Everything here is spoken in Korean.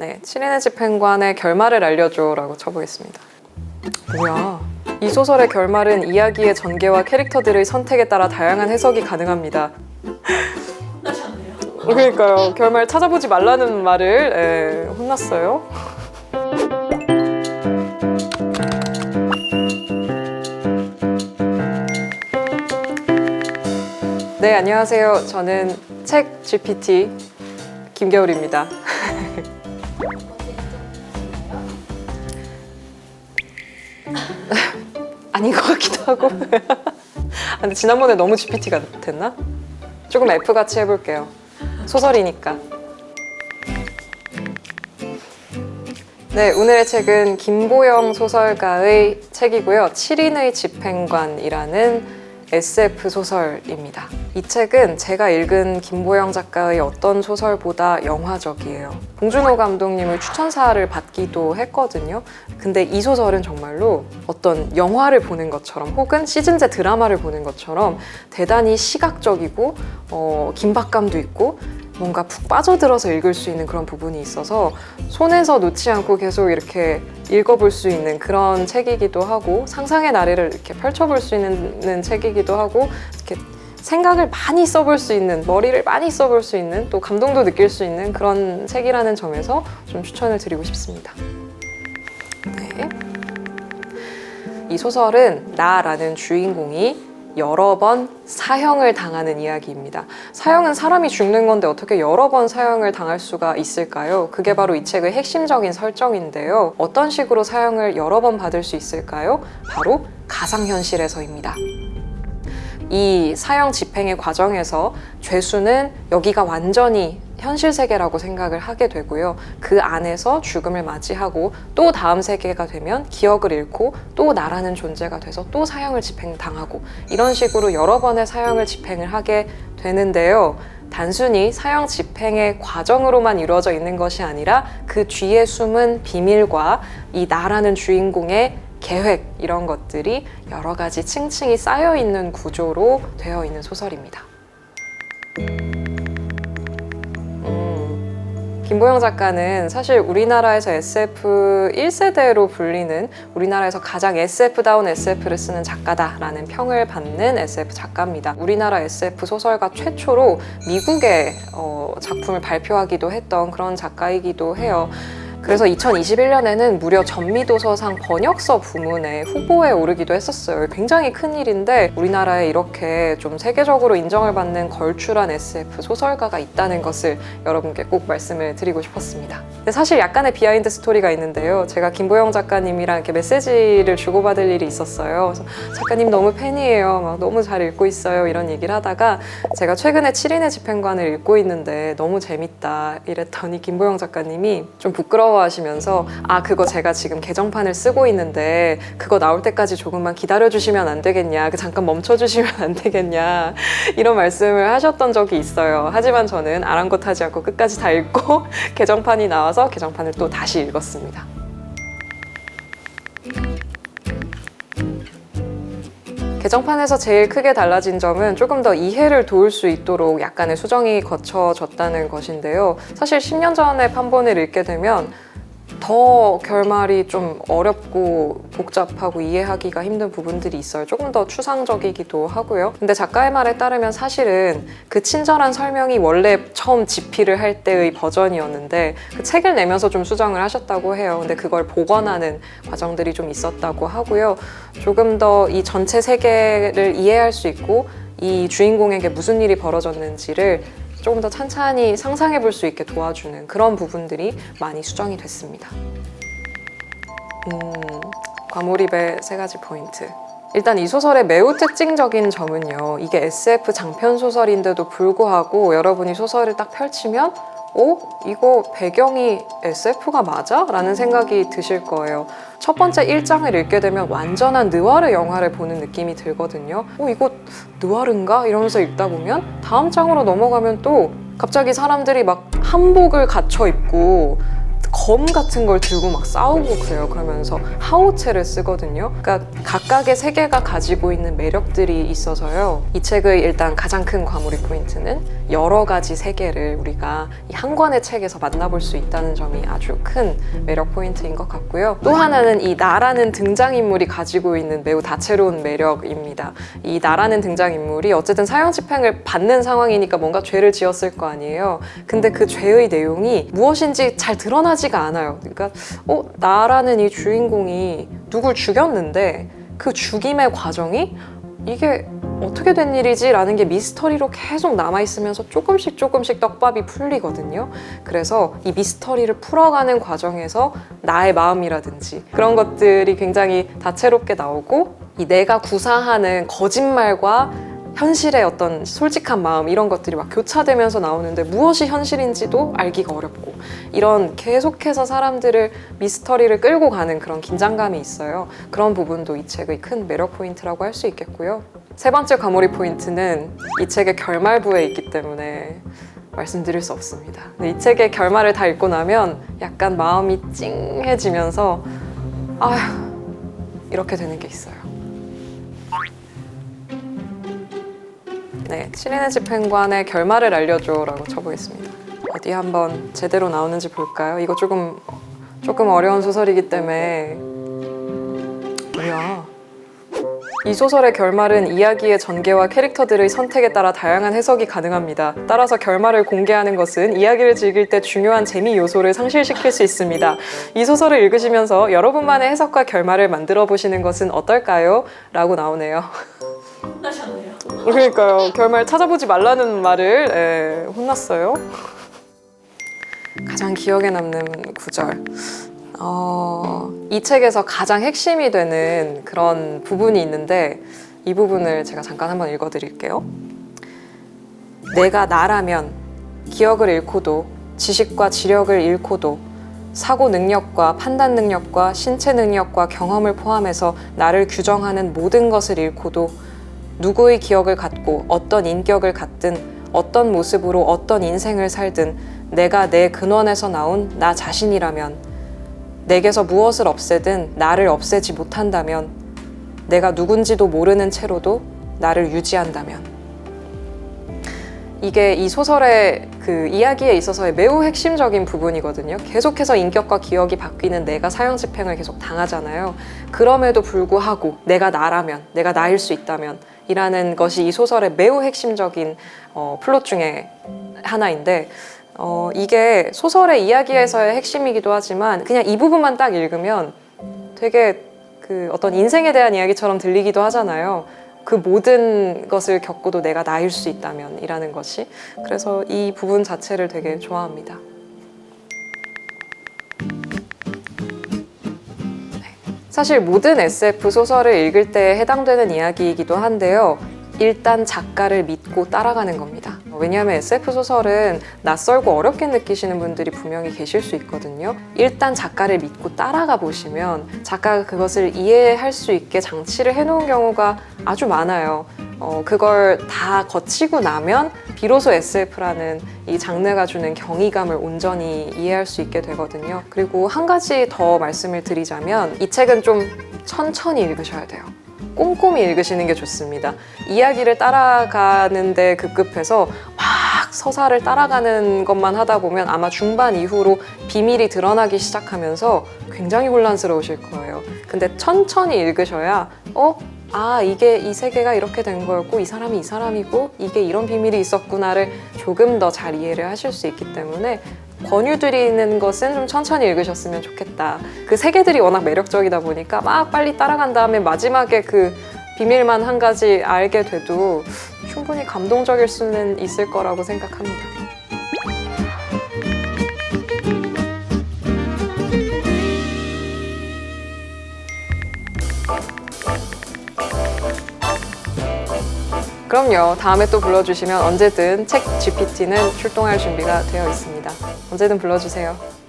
네, 7인의 집행관의 결말을 알려줘 라고 쳐보겠습니다. 뭐야? 이 소설의 결말은 이야기의 전개와 캐릭터들의 선택에 따라 다양한 해석이 가능합니다. 그러니까요. 결말 찾아보지 말라는 말을 혼났어요. 네, 안녕하세요. 저는 책 GPT 김겨울입니다. 아닌 것 같기도 하고. 근데 지난번에 너무 GPT가 됐나? 조금 F같이 해볼게요. 소설이니까. 네, 오늘의 책은 김보영 소설가의 책이고요. 7인의 집행관이라는 SF 소설입니다. 이 책은 제가 읽은 김보영 작가의 어떤 소설보다 영화적이에요. 봉준호 감독님의 추천사를 받기도 했거든요. 근데 이 소설은 정말로 어떤 영화를 보는 것처럼 혹은 시즌제 드라마를 보는 것처럼 대단히 시각적이고 긴박감도 있고 뭔가 푹 빠져들어서 읽을 수 있는 그런 부분이 있어서 손에서 놓지 않고 계속 이렇게 읽어볼 수 있는 그런 책이기도 하고 상상의 나래를 이렇게 펼쳐볼 수 있는 책이기도 하고 이렇게 생각을 많이 써볼 수 있는, 머리를 많이 써볼 수 있는, 또 감동도 느낄 수 있는 그런 책이라는 점에서 좀 추천을 드리고 싶습니다. 네. 이 소설은 나라는 주인공이 여러 번 사형을 당하는 이야기입니다. 사형은 사람이 죽는 건데 어떻게 여러 번 사형을 당할 수가 있을까요? 그게 바로 이 책의 핵심적인 설정인데요. 어떤 식으로 사형을 여러 번 받을 수 있을까요? 바로 가상현실에서입니다. 이 사형 집행의 과정에서 죄수는 여기가 완전히 현실 세계라고 생각을 하게 되고요. 그 안에서 죽음을 맞이하고 또 다음 세계가 되면 기억을 잃고 또 나라는 존재가 돼서 또 사형을 집행당하고 이런 식으로 여러 번의 사형을 집행을 하게 되는데요. 단순히 사형 집행의 과정으로만 이루어져 있는 것이 아니라 그 뒤에 숨은 비밀과 이 나라는 주인공의 계획 이런 것들이 여러 가지 층층이 쌓여 있는 구조로 되어 있는 소설입니다. 김보영 작가는 사실 우리나라에서 SF 1세대로 불리는 우리나라에서 가장 SF다운 SF를 쓰는 작가다라는 평을 받는 SF 작가입니다. 우리나라 SF 소설가 최초로 미국에 작품을 발표하기도 했던 그런 작가이기도 해요. 그래서 2021년에는 무려 전미도서상 번역서 부문에 후보에 오르기도 했었어요. 굉장히 큰 일인데 우리나라에 이렇게 좀 세계적으로 인정을 받는 걸출한 SF 소설가가 있다는 것을 여러분께 꼭 말씀을 드리고 싶었습니다. 근데 사실 약간의 비하인드 스토리가 있는데요. 제가 김보영 작가님이랑 이렇게 메시지를 주고받을 일이 있었어요. 그래서 작가님 너무 팬이에요. 막 너무 잘 읽고 있어요. 이런 얘기를 하다가 제가 최근에 7인의 집행관을 읽고 있는데 너무 재밌다 이랬더니 김보영 작가님이 좀 부끄러워하시면서 그거 제가 지금 개정판을 쓰고 있는데 그거 나올 때까지 조금만 기다려주시면 안 되겠냐, 잠깐 멈춰주시면 안 되겠냐 이런 말씀을 하셨던 적이 있어요. 하지만 저는 아랑곳하지 않고 끝까지 다 읽고 개정판이 나와서 개정판을 또 다시 읽었습니다. 개정판에서 제일 크게 달라진 점은 조금 더 이해를 도울 수 있도록 약간의 수정이 거쳐졌다는 것인데요. 사실 10년 전에 판본을 읽게 되면 더 결말이 좀 어렵고 복잡하고 이해하기가 힘든 부분들이 있어요. 조금 더 추상적이기도 하고요. 근데 작가의 말에 따르면 사실은 그 친절한 설명이 원래 처음 집필을 할 때의 버전이었는데 그 책을 내면서 좀 수정을 하셨다고 해요. 근데 그걸 복원하는 과정들이 좀 있었다고 하고요. 조금 더 이 전체 세계를 이해할 수 있고 이 주인공에게 무슨 일이 벌어졌는지를 조금 더 찬찬히 상상해 볼 수 있게 도와주는 그런 부분들이 많이 수정이 됐습니다. 과몰입의 3가지 포인트. 일단 이 소설의 매우 특징적인 점은요. 이게 SF 장편 소설인데도 불구하고 여러분이 소설을 딱 펼치면 이거 배경이 SF가 맞아? 라는 생각이 드실 거예요. 첫 번째 1장을 읽게 되면 완전한 느와르 영화를 보는 느낌이 들거든요. 이거 느와르인가? 이러면서 읽다 보면 다음 장으로 넘어가면 또 갑자기 사람들이 막 한복을 갖춰 입고 검 같은 걸 들고 막 싸우고 그래요. 그러면서 하오체를 쓰거든요. 그러니까 각각의 세계가 가지고 있는 매력들이 있어서요. 이 책의 일단 가장 큰 과몰입 포인트는 여러 가지 세계를 우리가 이 한 권의 책에서 만나볼 수 있다는 점이 아주 큰 매력 포인트인 것 같고요. 또 하나는 이 나라는 등장인물이 가지고 있는 매우 다채로운 매력입니다. 이 나라는 등장인물이 어쨌든 사형 집행을 받는 상황이니까 뭔가 죄를 지었을 거 아니에요. 근데 그 죄의 내용이 무엇인지 잘 드러나지가 않아요. 그러니까 나라는 이 주인공이 누굴 죽였는데 그 죽임의 과정이 이게 어떻게 된 일이지? 라는 게 미스터리로 계속 남아있으면서 조금씩 떡밥이 풀리거든요. 그래서 이 미스터리를 풀어가는 과정에서 나의 마음이라든지 그런 것들이 굉장히 다채롭게 나오고 이 내가 구사하는 거짓말과 현실의 어떤 솔직한 마음 이런 것들이 막 교차되면서 나오는데 무엇이 현실인지도 알기가 어렵고 이런 계속해서 사람들을 미스터리를 끌고 가는 그런 긴장감이 있어요. 그런 부분도 이 책의 큰 매력 포인트라고 할 수 있겠고요. 세 번째 과몰입 포인트는 이 책의 결말부에 있기 때문에 말씀드릴 수 없습니다. 근데 이 책의 결말을 다 읽고 나면 약간 마음이 찡해지면서 아휴 이렇게 되는 게 있어요. 네, 7인의 집행관의 결말을 알려줘 라고 쳐보겠습니다. 어디 한번 제대로 나오는지 볼까요? 이거 조금 어려운 소설이기 때문에 뭐야? 이 소설의 결말은 이야기의 전개와 캐릭터들의 선택에 따라 다양한 해석이 가능합니다. 따라서 결말을 공개하는 것은 이야기를 즐길 때 중요한 재미 요소를 상실시킬 수 있습니다. 이 소설을 읽으시면서 여러분만의 해석과 결말을 만들어 보시는 것은 어떨까요? 라고 나오네요. 혼나셨네요. 그러니까요. 결말 찾아보지 말라는 말을 혼났어요. 가장 기억에 남는 구절. 이 책에서 가장 핵심이 되는 그런 부분이 있는데 이 부분을 제가 잠깐 한번 읽어드릴게요. 내가 나라면 기억을 잃고도 지식과 지력을 잃고도 사고 능력과 판단 능력과 신체 능력과 경험을 포함해서 나를 규정하는 모든 것을 잃고도 누구의 기억을 갖고 어떤 인격을 갖든 어떤 모습으로 어떤 인생을 살든 내가 내 근원에서 나온 나 자신이라면 내게서 무엇을 없애든 나를 없애지 못한다면 내가 누군지도 모르는 채로도 나를 유지한다면 이게 이 소설의 그 이야기에 있어서의 매우 핵심적인 부분이거든요. 계속해서 인격과 기억이 바뀌는 내가 사형 집행을 계속 당하잖아요. 그럼에도 불구하고 내가 나라면, 내가 나일 수 있다면 이라는 것이 이 소설의 매우 핵심적인 플롯 중에 하나인데 이게 소설의 이야기에서의 핵심이기도 하지만 그냥 이 부분만 딱 읽으면 되게 그 어떤 인생에 대한 이야기처럼 들리기도 하잖아요. 그 모든 것을 겪고도 내가 나일 수 있다면 이라는 것이. 그래서 이 부분 자체를 되게 좋아합니다. 사실 모든 SF 소설을 읽을 때 해당되는 이야기이기도 한데요. 일단 작가를 믿고 따라가는 겁니다. 왜냐하면 SF 소설은 낯설고 어렵게 느끼시는 분들이 분명히 계실 수 있거든요. 일단 작가를 믿고 따라가 보시면 작가가 그것을 이해할 수 있게 장치를 해놓은 경우가 아주 많아요. 그걸 다 거치고 나면 비로소 SF라는 이 장르가 주는 경이감을 온전히 이해할 수 있게 되거든요. 그리고 한 가지 더 말씀을 드리자면 이 책은 좀 천천히 읽으셔야 돼요. 꼼꼼히 읽으시는 게 좋습니다. 이야기를 따라가는데 급급해서 막 서사를 따라가는 것만 하다 보면 아마 중반 이후로 비밀이 드러나기 시작하면서 굉장히 혼란스러우실 거예요. 근데 천천히 읽으셔야 이게 이 세계가 이렇게 된 거였고 이 사람이 이 사람이고 이게 이런 비밀이 있었구나를 조금 더 잘 이해를 하실 수 있기 때문에 권유드리는 것은 좀 천천히 읽으셨으면 좋겠다. 그 세계들이 워낙 매력적이다 보니까 막 빨리 따라간 다음에 마지막에 그 비밀만 한 가지 알게 돼도 충분히 감동적일 수는 있을 거라고 생각합니다. 그럼요. 다음에 또 불러주시면 언제든 책 GPT는 출동할 준비가 되어 있습니다. 언제든 불러주세요.